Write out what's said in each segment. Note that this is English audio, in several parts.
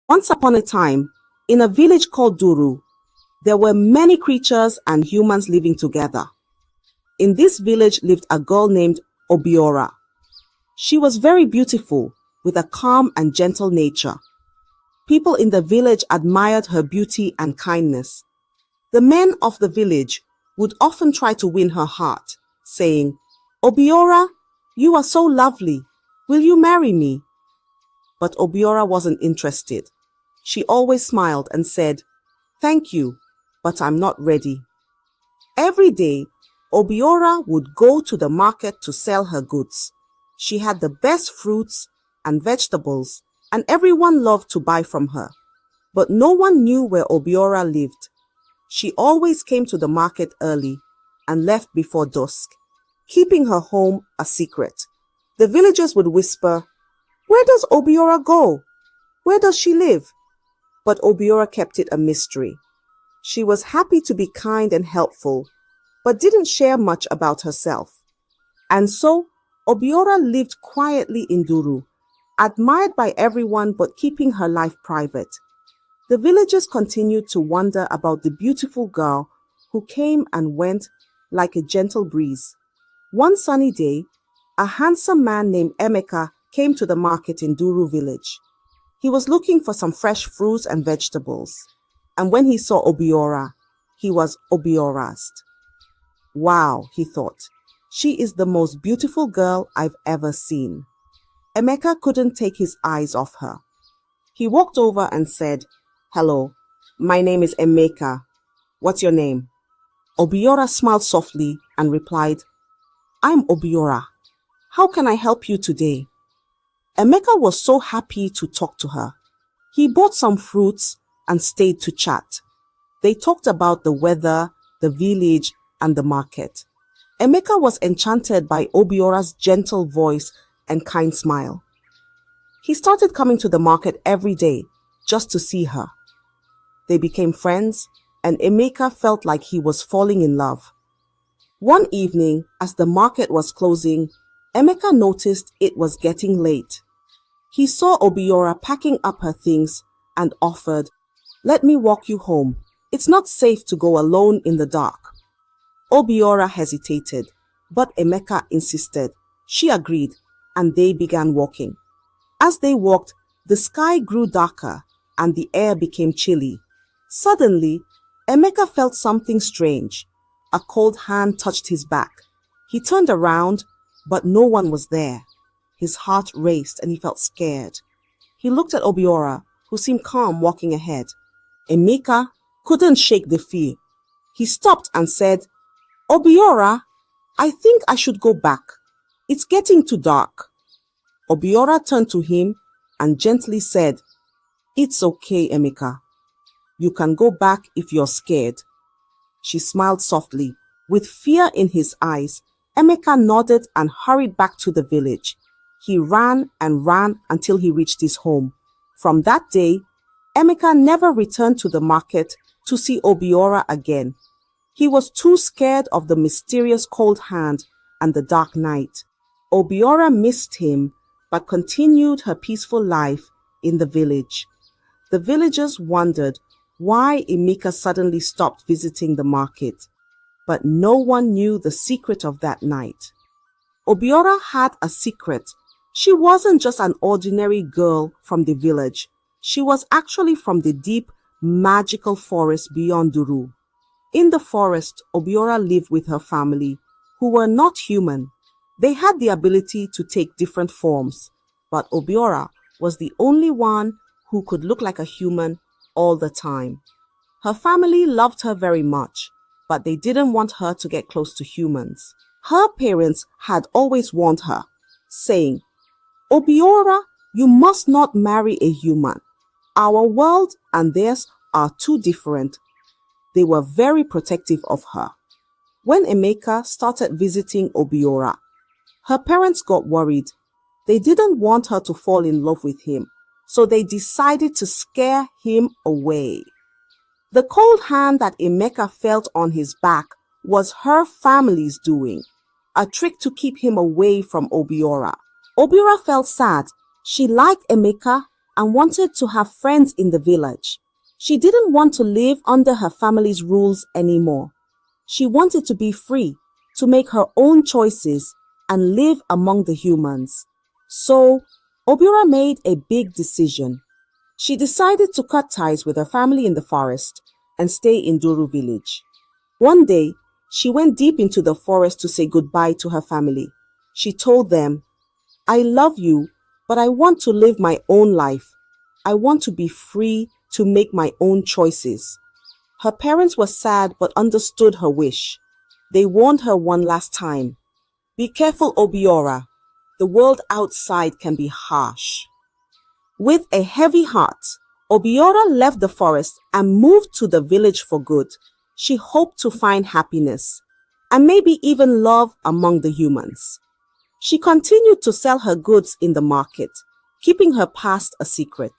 Once upon a time, in a village called Duru, there were many creatures and humans living together. In this village lived a girl named Obiora. She was very beautiful, with a calm and gentle nature. People in the village admired her beauty and kindness. The men of the village would often try to win her heart, saying, "Obiora, you are so lovely. Will you marry me?" But Obiora wasn't interested. She always smiled and said, "Thank you, but I'm not ready." Every day, Obiora would go to the market to sell her goods. She had the best fruits and vegetables, and everyone loved to buy from her. But no one knew where Obiora lived. She always came to the market early and left before dusk, keeping her home a secret. The villagers would whisper, "Where does Obiora go? Where does she live?" But Obiora kept it a mystery. She was happy to be kind and helpful, but didn't share much about herself. And so, Obiora lived quietly in Duru, admired by everyone but keeping her life private. The villagers continued to wonder about the beautiful girl who came and went like a gentle breeze. One sunny day, a handsome man named Emeka came to the market in Duru village. He was looking for some fresh fruits and vegetables, and when he saw Obiora, he was Obiorazed. "Wow," he thought, "she is the most beautiful girl I've ever seen." Emeka couldn't take his eyes off her. He walked over and said, "Hello, my name is Emeka. What's your name?" Obiora smiled softly and replied, "I'm Obiora. How can I help you today?" Emeka was so happy to talk to her. He bought some fruits and stayed to chat. They talked about the weather, the village, and the market. Emeka was enchanted by Obiora's gentle voice and kind smile. He started coming to the market every day just to see her. They became friends, and Emeka felt like he was falling in love. One evening, as the market was closing, Emeka noticed it was getting late. He saw Obiora packing up her things and offered, "Let me walk you home. It's not safe to go alone in the dark." Obiora hesitated, but Emeka insisted. She agreed, and they began walking. As they walked, the sky grew darker and the air became chilly. Suddenly, Emeka felt something strange. A cold hand touched his back. He turned around, but no one was there. His heart raced and he felt scared. He looked at Obiora, who seemed calm walking ahead. Emeka couldn't shake the fear. He stopped and said, "Obiora, I think I should go back. It's getting too dark." Obiora turned to him and gently said, "It's okay, Emeka. You can go back if you're scared." She smiled softly. With fear in his eyes, Emeka nodded and hurried back to the village. He ran and ran until he reached his home. From that day, Emeka never returned to the market to see Obiora again. He was too scared of the mysterious cold hand and the dark night. Obiora missed him, but continued her peaceful life in the village. The villagers wondered why Emeka suddenly stopped visiting the market, but no one knew the secret of that night. Obiora had a secret. She wasn't just an ordinary girl from the village. She was actually from the deep, magical forest beyond Duru. In the forest, Obiora lived with her family, who were not human. They had the ability to take different forms, but Obiora was the only one who could look like a human all the time. Her family loved her very much, but they didn't want her to get close to humans. Her parents had always warned her, saying, "Obiora, you must not marry a human. Our world and theirs are too different." They were very protective of her. When Emeka started visiting Obiora, her parents got worried. They didn't want her to fall in love with him, so they decided to scare him away. The cold hand that Emeka felt on his back was her family's doing, a trick to keep him away from Obiora. Obiora felt sad. She liked Emeka, and wanted to have friends in the village. She didn't want to live under her family's rules anymore. She wanted to be free, to make her own choices and live among the humans. So, Obiora made a big decision. She decided to cut ties with her family in the forest and stay in Duru village. One day, she went deep into the forest to say goodbye to her family. She told them, "I love you, but I want to live my own life. I want to be free to make my own choices." Her parents were sad but understood her wish. They warned her one last time. "Be careful, Obiora. The world outside can be harsh." With a heavy heart, Obiora left the forest and moved to the village for good. She hoped to find happiness and maybe even love among the humans. She continued to sell her goods in the market, keeping her past a secret.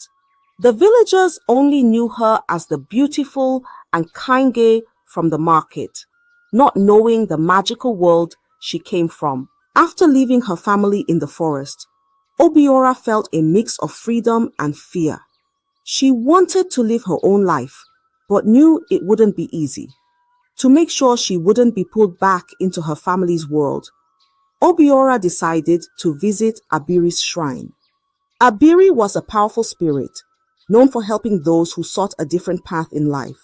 The villagers only knew her as the beautiful and kind girl from the market, not knowing the magical world she came from. After leaving her family in the forest, Obiora felt a mix of freedom and fear. She wanted to live her own life, but knew it wouldn't be easy. To make sure she wouldn't be pulled back into her family's world, Obiora decided to visit Abiri's shrine. Abiri was a powerful spirit, known for helping those who sought a different path in life.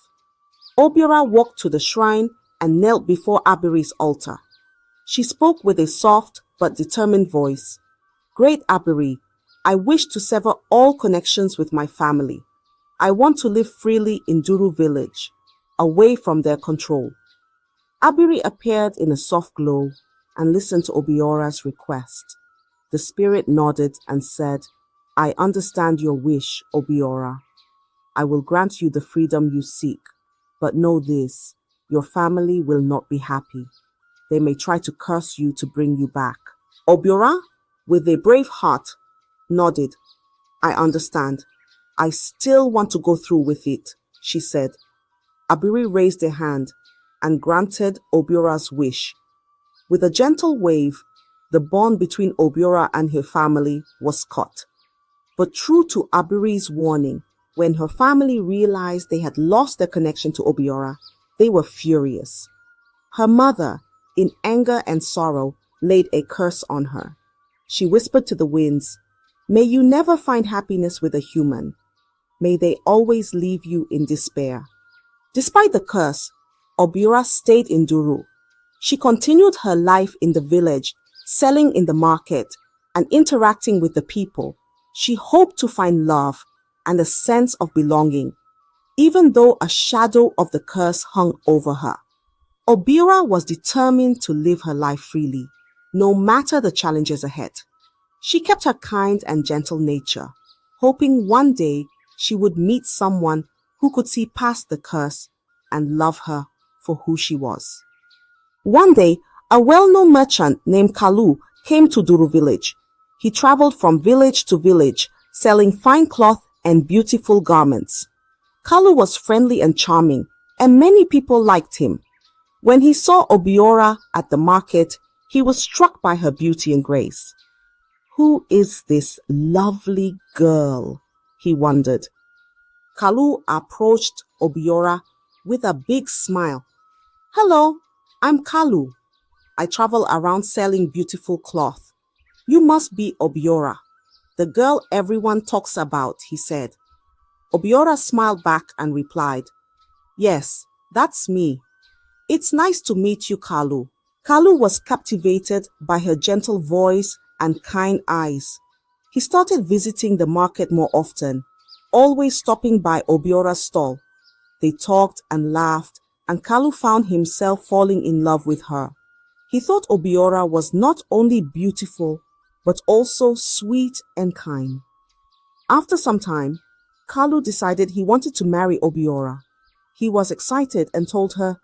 Obiora walked to the shrine and knelt before Abiri's altar. She spoke with a soft but determined voice. "Great Abiri, I wish to sever all connections with my family. I want to live freely in Duru village, away from their control." Abiri appeared in a soft glow and listened to Obiora's request. The spirit nodded and said, "I understand your wish, Obiora. I will grant you the freedom you seek, but know this, your family will not be happy. They may try to curse you to bring you back." Obiora, with a brave heart, nodded. "I understand. I still want to go through with it," she said. Abiri raised a hand and granted Obiora's wish. With a gentle wave, the bond between Obiora and her family was cut. But true to Abiri's warning, when her family realized they had lost their connection to Obiora, they were furious. Her mother, in anger and sorrow, laid a curse on her. She whispered to the winds, "May you never find happiness with a human. May they always leave you in despair." Despite the curse, Obiora stayed in Duru. She continued her life in the village, selling in the market and interacting with the people. She hoped to find love and a sense of belonging, even though a shadow of the curse hung over her. Obiora was determined to live her life freely, no matter the challenges ahead. She kept her kind and gentle nature, hoping one day she would meet someone who could see past the curse and love her for who she was. One day, a well-known merchant named Kalu came to Duru village. He traveled from village to village, selling fine cloth and beautiful garments. Kalu was friendly and charming, and many people liked him. When he saw Obiora at the market, he was struck by her beauty and grace. "Who is this lovely girl?" he wondered. Kalu approached Obiora with a big smile. "Hello, I'm Kalu. I travel around selling beautiful cloth. You must be Obiora, the girl everyone talks about," he said. Obiora smiled back and replied, "Yes, that's me. It's nice to meet you, Kalu." Kalu was captivated by her gentle voice and kind eyes. He started visiting the market more often, always stopping by Obiora's stall. They talked and laughed, and Kalu found himself falling in love with her. He thought Obiora was not only beautiful, but also sweet and kind. After some time, Kalu decided he wanted to marry Obiora. He was excited and told her,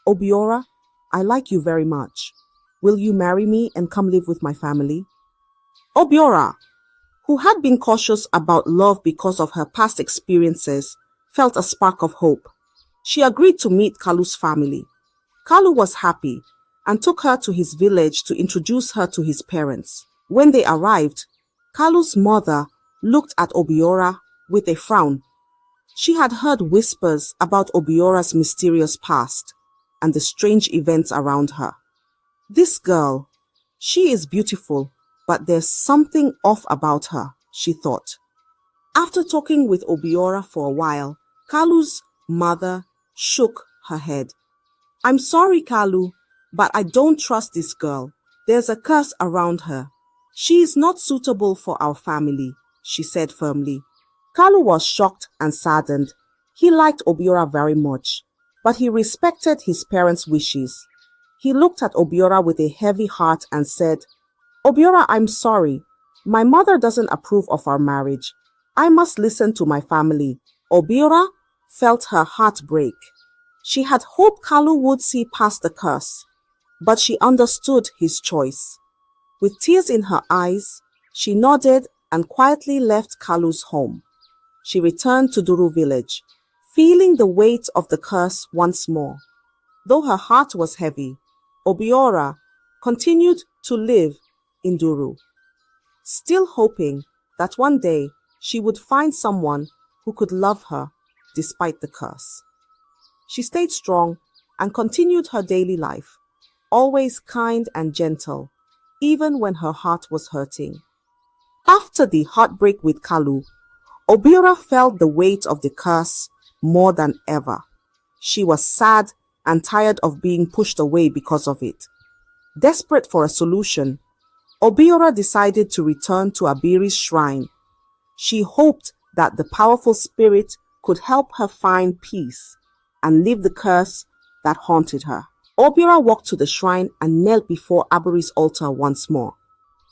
"Obiora, I like you very much. Will you marry me and come live with my family?" Obiora, who had been cautious about love because of her past experiences, felt a spark of hope. She agreed to meet Kalu's family. Kalu was happy and took her to his village to introduce her to his parents. When they arrived, Kalu's mother looked at Obiora with a frown. She had heard whispers about Obiora's mysterious past and the strange events around her. This girl, she is beautiful, but there's something off about her, she thought. After talking with Obiora for a while, Kalu's mother shook her head. I'm sorry, Kalu, but I don't trust this girl. There's a curse around her. She is not suitable for our family, she said firmly. Kalu was shocked and saddened. He liked Obiora very much, but he respected his parents' wishes. He looked at Obiora with a heavy heart and said, Obiora, I'm sorry. My mother doesn't approve of our marriage. I must listen to my family. Obiora felt her heart break. She had hoped Kalu would see past the curse, but she understood his choice. With tears in her eyes, she nodded and quietly left Kalu's home. She returned to Duru village, feeling the weight of the curse once more. Though her heart was heavy, Obiora continued to live in Duru, still hoping that one day she would find someone who could love her despite the curse. She stayed strong and continued her daily life, always kind and gentle, even when her heart was hurting. After the heartbreak with Kalu, Obiora felt the weight of the curse more than ever. She was sad and tired of being pushed away because of it. Desperate for a solution, Obiora decided to return to Abiri's shrine. She hoped that the powerful spirit could help her find peace and leave the curse that haunted her. Obiora walked to the shrine and knelt before Abiri's altar once more.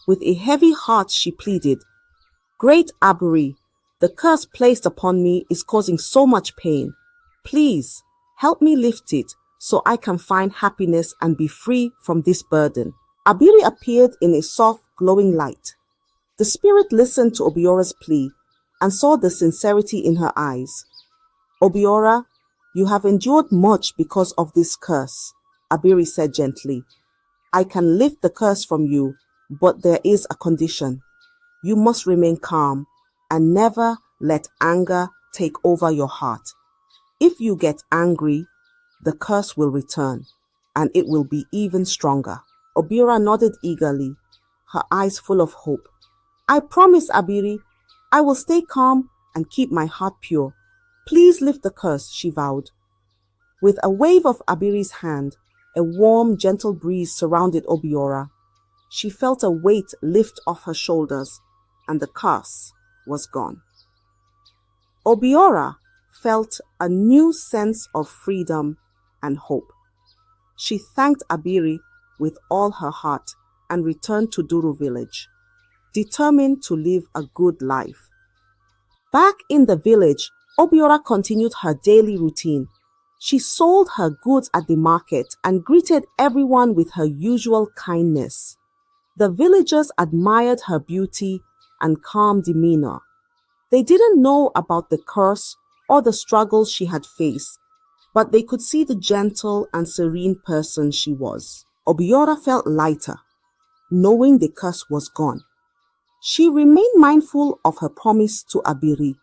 With a heavy heart she pleaded, Great Abiri, the curse placed upon me is causing so much pain. Please, help me lift it so I can find happiness and be free from this burden. Abiri appeared in a soft, glowing light. The spirit listened to Obiora's plea and saw the sincerity in her eyes. Obiora, you have endured much because of this curse, Abiri said gently. I can lift the curse from you, but there is a condition. You must remain calm and never let anger take over your heart. If you get angry, the curse will return, and it will be even stronger. Obiora nodded eagerly, her eyes full of hope. I promise, Abiri, I will stay calm and keep my heart pure. Please lift the curse, she vowed. With a wave of Abiri's hand, a warm, gentle breeze surrounded Obiora. She felt a weight lift off her shoulders, and the curse was gone. Obiora felt a new sense of freedom and hope. She thanked Abiri with all her heart and returned to Duru village, determined to live a good life. Back in the village, Obiora continued her daily routine. She sold her goods at the market and greeted everyone with her usual kindness. The villagers admired her beauty and calm demeanor. They didn't know about the curse or the struggles she had faced, but they could see the gentle and serene person she was. Obiora felt lighter, knowing the curse was gone. She remained mindful of her promise to Abiri,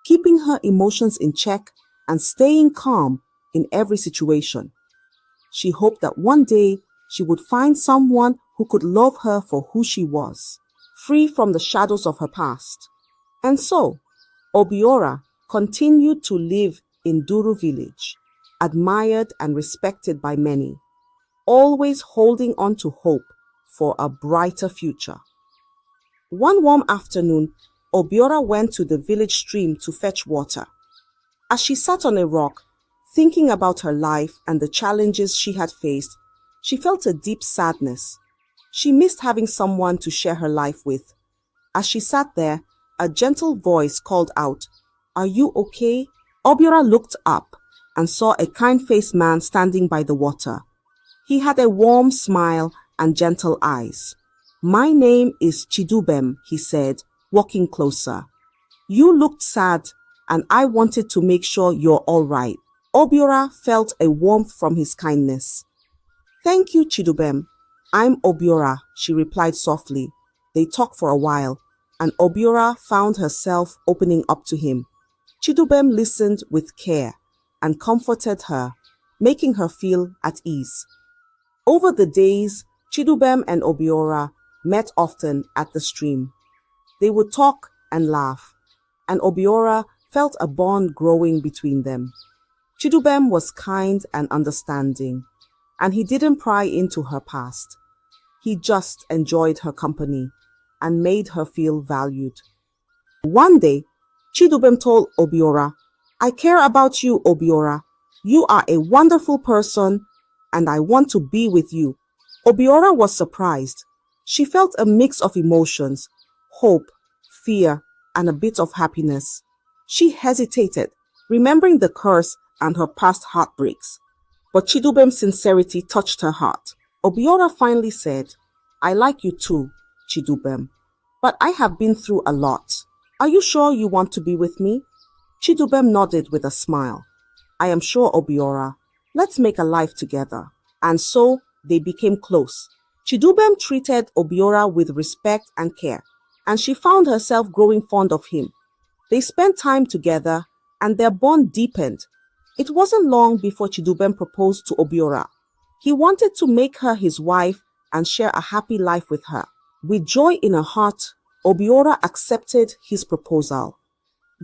keeping her emotions in check and staying calm in every situation. She hoped that one day she would find someone who could love her for who she was, free from the shadows of her past. And so, Obiora continued to live in Duru village, admired and respected by many, always holding on to hope for a brighter future. One warm afternoon, Obiora went to the village stream to fetch water. As she sat on a rock, thinking about her life and the challenges she had faced, she felt a deep sadness. She missed having someone to share her life with. As she sat there, a gentle voice called out, "Are you okay?" Obiora looked up and saw a kind-faced man standing by the water. He had a warm smile and gentle eyes. "My name is Chidubem," he said, walking closer. "You looked sad, and I wanted to make sure you're all right." Obiora felt a warmth from his kindness. "Thank you, Chidubem. I'm Obiora," she replied softly. They talked for a while. and Obiora found herself opening up to him. Chidubem listened with care and comforted her, making her feel at ease. Over the days, Chidubem and Obiora met often at the stream. They would talk and laugh, and Obiora felt a bond growing between them. Chidubem was kind and understanding, and he didn't pry into her past. He just enjoyed her company and made her feel valued. One day, Chidubem told Obiora, "I care about you, Obiora. You are a wonderful person, and I want to be with you." Obiora was surprised. She felt a mix of emotions, hope, fear, and a bit of happiness. She hesitated, remembering the curse and her past heartbreaks. But Chidubem's sincerity touched her heart. Obiora finally said, "I like you too, Chidubem, but I have been through a lot. Are you sure you want to be with me?" Chidubem nodded with a smile. "I am sure, Obiora. Let's make a life together." And so they became close. Chidubem treated Obiora with respect and care, and she found herself growing fond of him. They spent time together, and their bond deepened. It wasn't long before Chidubem proposed to Obiora. He wanted to make her his wife and share a happy life with her. With joy in her heart, Obiora accepted his proposal.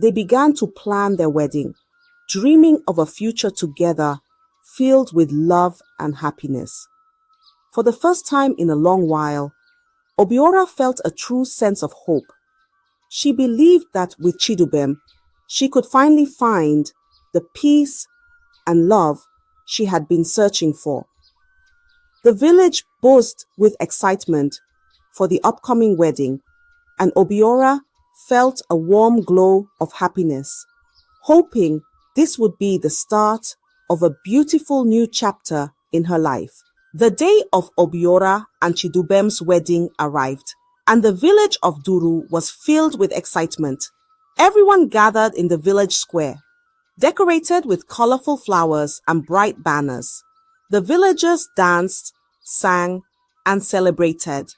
They began to plan their wedding, dreaming of a future together filled with love and happiness. For the first time in a long while, Obiora felt a true sense of hope. She believed that with Chidubem, she could finally find the peace and love she had been searching for. The village buzzed with excitement for the upcoming wedding, and Obiora felt a warm glow of happiness, hoping this would be the start of a beautiful new chapter in her life. The day of Obiora and Chidubem's wedding arrived, and the village of Duru was filled with excitement. Everyone gathered in the village square, decorated with colorful flowers and bright banners. The villagers danced, sang, and celebrated,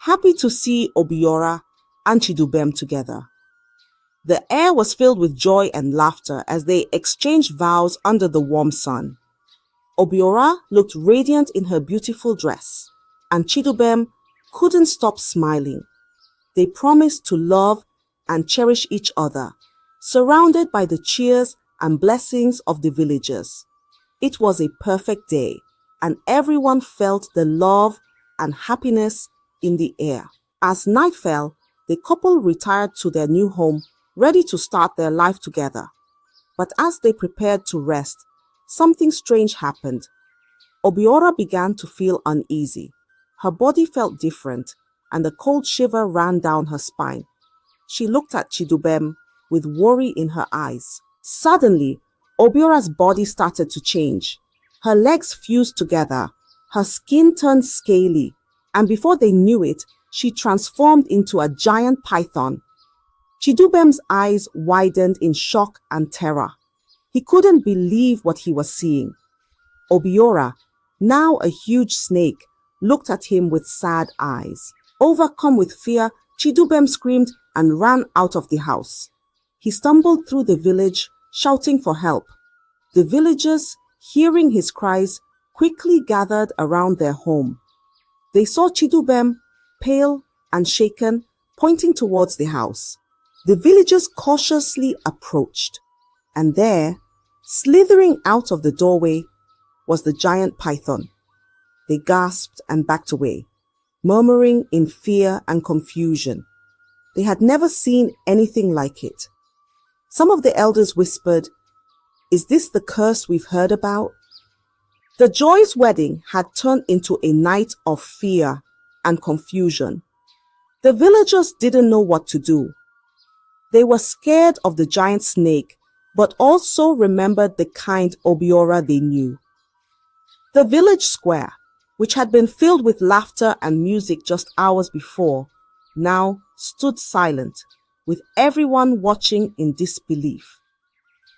happy to see Obiora and Chidubem together. The air was filled with joy and laughter as they exchanged vows under the warm sun. Obiora looked radiant in her beautiful dress, and Chidubem couldn't stop smiling. They promised to love and cherish each other, surrounded by the cheers and blessings of the villagers. It was a perfect day, and everyone felt the love and happiness in the air. As night fell, the couple retired to their new home, ready to start their life together. But as they prepared to rest, something strange happened. Obiora began to feel uneasy. Her body felt different, and a cold shiver ran down her spine. She looked at Chidubem with worry in her eyes. Suddenly, Obiora's body started to change. Her legs fused together, her skin turned scaly, and before they knew it, she transformed into a giant python. Chidubem's eyes widened in shock and terror. He couldn't believe what he was seeing. Obiora, now a huge snake, looked at him with sad eyes. Overcome with fear, Chidubem screamed and ran out of the house. He stumbled through the village, shouting for help. The villagers, hearing his cries, quickly gathered around their home. They saw Chidubem, pale and shaken, pointing towards the house. The villagers cautiously approached, and there, slithering out of the doorway, was the giant python. They gasped and backed away, murmuring in fear and confusion. They had never seen anything like it. Some of the elders whispered, "Is this the curse we've heard about?" The joyous wedding had turned into a night of fear and confusion. The villagers didn't know what to do. They were scared of the giant snake, but also remembered the kind Obiora they knew. The village square, which had been filled with laughter and music just hours before, now stood silent, with everyone watching in disbelief.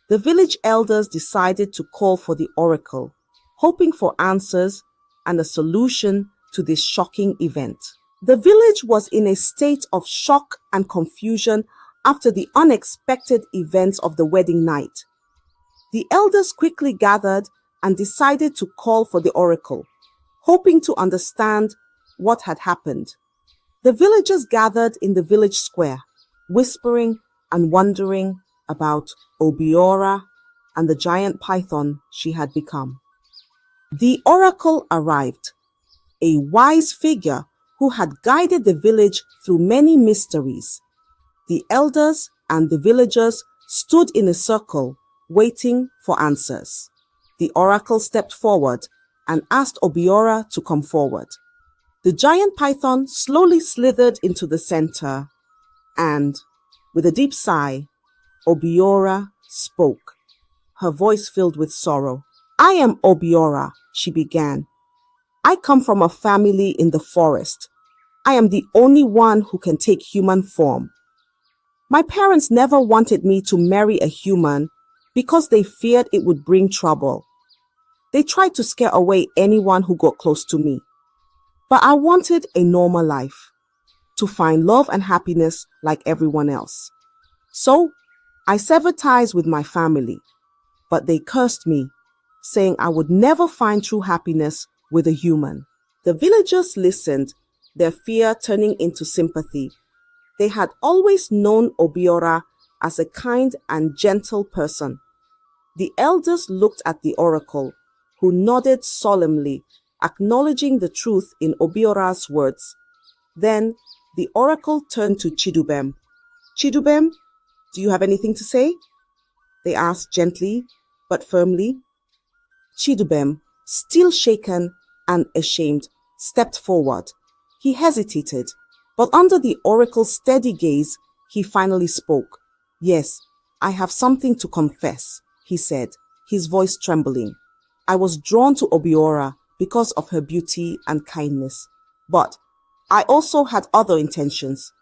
The village elders decided to call for the oracle, hoping for answers and a solution to this shocking event. The village was in a state of shock and confusion after the unexpected events of the wedding night. The elders quickly gathered and decided to call for the oracle, hoping to understand what had happened. The villagers gathered in the village square, whispering and wondering about Obiora and the giant python she had become. The oracle arrived, a wise figure who had guided the village through many mysteries. The elders and the villagers stood in a circle, waiting for answers. The oracle stepped forward and asked Obiora to come forward. The giant python slowly slithered into the center, and, with a deep sigh, Obiora spoke, her voice filled with sorrow. "I am Obiora," she began. "I come from a family in the forest. I am the only one who can take human form. My parents never wanted me to marry a human because they feared it would bring trouble. They tried to scare away anyone who got close to me. But I wanted a normal life, to find love and happiness like everyone else. So, I severed ties with my family, but they cursed me, saying I would never find true happiness with a human." The villagers listened, their fear turning into sympathy. They had always known Obiora as a kind and gentle person. The elders looked at the oracle, who nodded solemnly, acknowledging the truth in Obiora's words. Then the oracle turned to Chidubem. "Chidubem, do you have anything to say?" they asked gently but firmly. Chidubem, still shaken and ashamed, stepped forward. He hesitated, but under the oracle's steady gaze, he finally spoke. "Yes, I have something to confess," he said, his voice trembling. "I was drawn to Obiora because of her beauty and kindness, but I also had other intentions.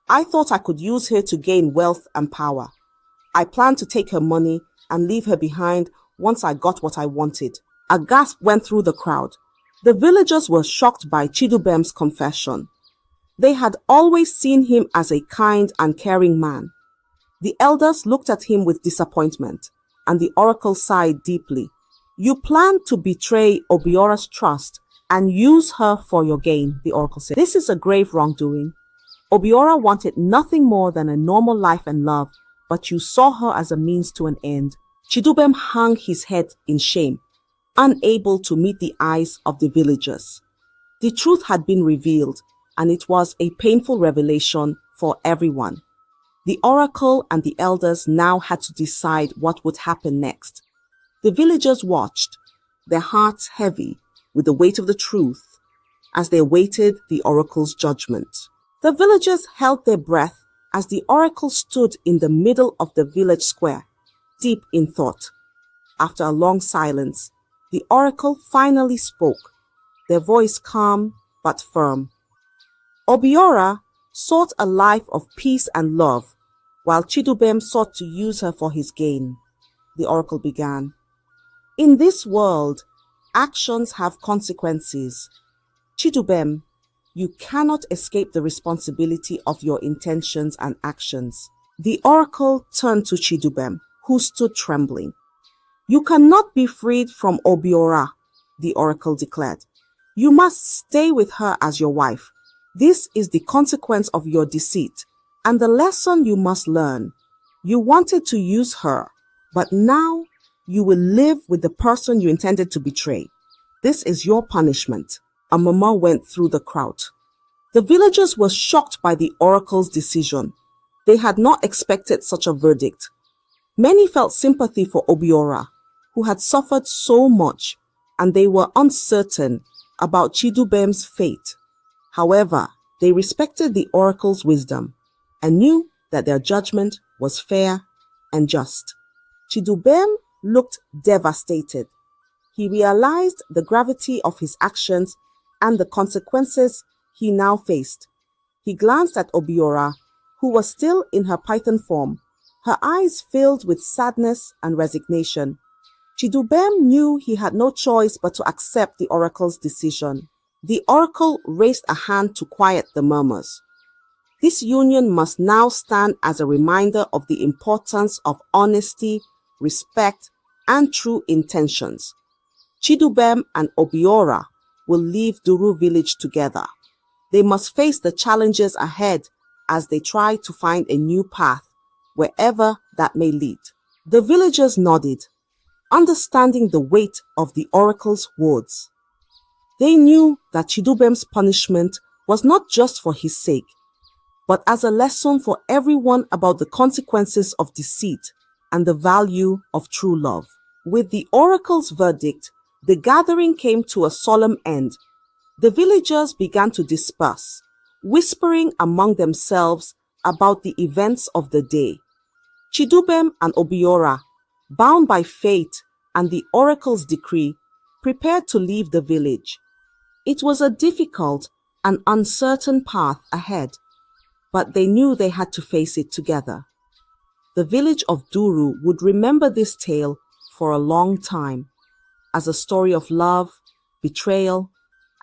I thought I could use her to gain wealth and power. I planned to take her money and leave her behind once I got what I wanted." A gasp went through the crowd. The villagers were shocked by Chidubem's confession. They had always seen him as a kind and caring man. The elders looked at him with disappointment, and the oracle sighed deeply. "You planned to betray Obiora's trust and use her for your gain," the oracle said. "This is a grave wrongdoing. Obiora wanted nothing more than a normal life and love, but you saw her as a means to an end." Chidubem hung his head in shame, unable to meet the eyes of the villagers. The truth had been revealed, and it was a painful revelation for everyone. The oracle and the elders now had to decide what would happen next. The villagers watched, their hearts heavy with the weight of the truth, as they awaited the oracle's judgment. The villagers held their breath as the oracle stood in the middle of the village square, deep in thought. After a long silence, the oracle finally spoke, their voice calm but firm. "Obiora sought a life of peace and love, while Chidubem sought to use her for his gain," the oracle began. "In this world, actions have consequences. Chidubem, you cannot escape the responsibility of your intentions and actions." The oracle turned to Chidubem, who stood trembling. "You cannot be freed from Obiora," the oracle declared. "You must stay with her as your wife. This is the consequence of your deceit, and the lesson you must learn. You wanted to use her, but now you will live with the person you intended to betray. This is your punishment." A murmur went through the crowd. The villagers were shocked by the oracle's decision. They had not expected such a verdict. Many felt sympathy for Obiora, who had suffered so much, and they were uncertain about Chidubem's fate. However, they respected the oracle's wisdom and knew that their judgment was fair and just. Chidubem looked devastated. He realized the gravity of his actions and the consequences he now faced. He glanced at Obiora, who was still in her python form, her eyes filled with sadness and resignation. Chidubem knew he had no choice but to accept the oracle's decision. The oracle raised a hand to quiet the murmurs. This union must now stand as a reminder of the importance of honesty, respect, and true intentions. Chidubem and Obiora will leave Duru village together. They must face the challenges ahead as they try to find a new path, wherever that may lead. The villagers nodded, understanding the weight of the oracle's words. They knew that Chidubem's punishment was not just for his sake, but as a lesson for everyone about the consequences of deceit and the value of true love. With the oracle's verdict, the gathering came to a solemn end. The villagers began to disperse, whispering among themselves about the events of the day. Chidubem and Obiora, bound by fate and the oracle's decree, prepared to leave the village. It was a difficult and uncertain path ahead, but they knew they had to face it together. The village of Duru would remember this tale for a long time as a story of love, betrayal,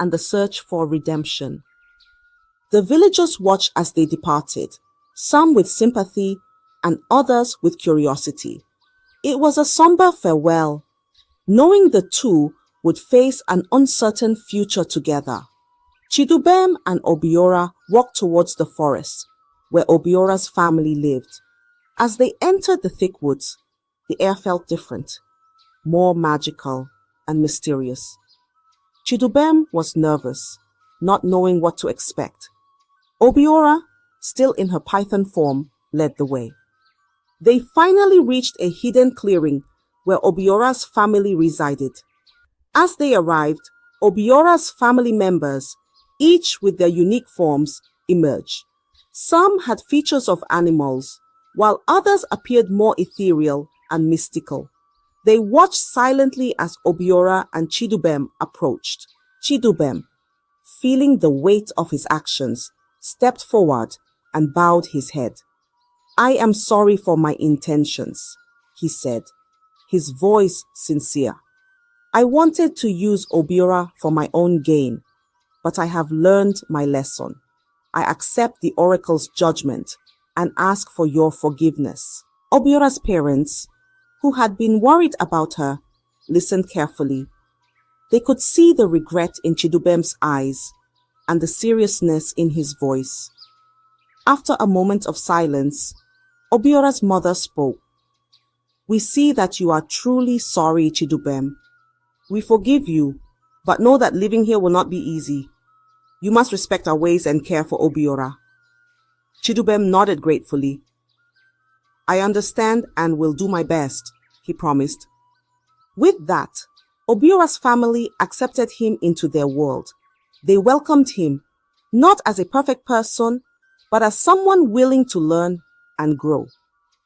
and the search for redemption. The villagers watched as they departed, some with sympathy and others with curiosity. It was a somber farewell, knowing the two would face an uncertain future together. Chidubem and Obiora walked towards the forest, where Obiora's family lived. As they entered the thick woods, the air felt different, more magical and mysterious. Chidubem was nervous, not knowing what to expect. Obiora, still in her python form, led the way. They finally reached a hidden clearing where Obiora's family resided. As they arrived, Obiora's family members, each with their unique forms, emerged. Some had features of animals, while others appeared more ethereal and mystical. They watched silently as Obiora and Chidubem approached. Chidubem, feeling the weight of his actions, stepped forward and bowed his head. "I am sorry for my intentions," he said, his voice sincere. "I wanted to use Obiora for my own gain, but I have learned my lesson. I accept the oracle's judgment and ask for your forgiveness." Obiora's parents, who had been worried about her, listened carefully. They could see the regret in Chidubem's eyes and the seriousness in his voice. After a moment of silence, Obiora's mother spoke. "We see that you are truly sorry, Chidubem. We forgive you, but know that living here will not be easy. You must respect our ways and care for Obiora." Chidubem nodded gratefully. "I understand and will do my best," he promised. With that, Obiora's family accepted him into their world. They welcomed him, not as a perfect person, but as someone willing to learn and grow.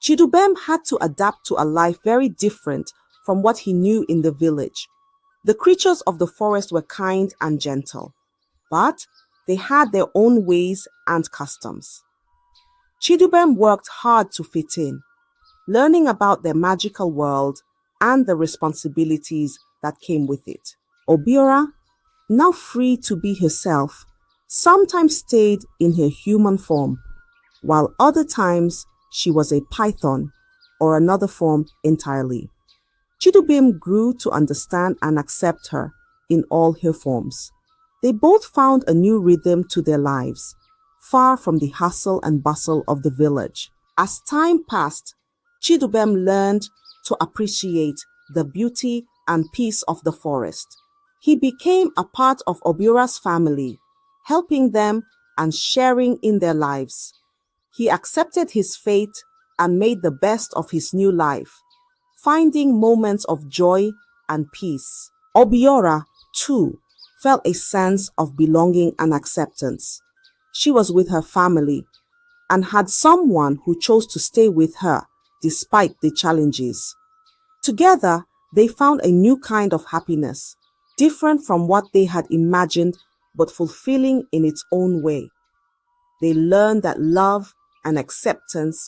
Chidubem had to adapt to a life very different from what he knew in the village. The creatures of the forest were kind and gentle, but they had their own ways and customs. Chidubem worked hard to fit in, learning about their magical world and the responsibilities that came with it. Obiora, now free to be herself, sometimes stayed in her human form, while other times she was a python or another form entirely. Chidubem grew to understand and accept her in all her forms. They both found a new rhythm to their lives, far from the hustle and bustle of the village. As time passed, Chidubem learned to appreciate the beauty and peace of the forest. He became a part of Obiora's family, helping them and sharing in their lives. He accepted his fate and made the best of his new life, finding moments of joy and peace. Obiora, too, felt a sense of belonging and acceptance. She was with her family and had someone who chose to stay with her despite the challenges. Together, they found a new kind of happiness, different from what they had imagined but fulfilling in its own way. They learned that love and acceptance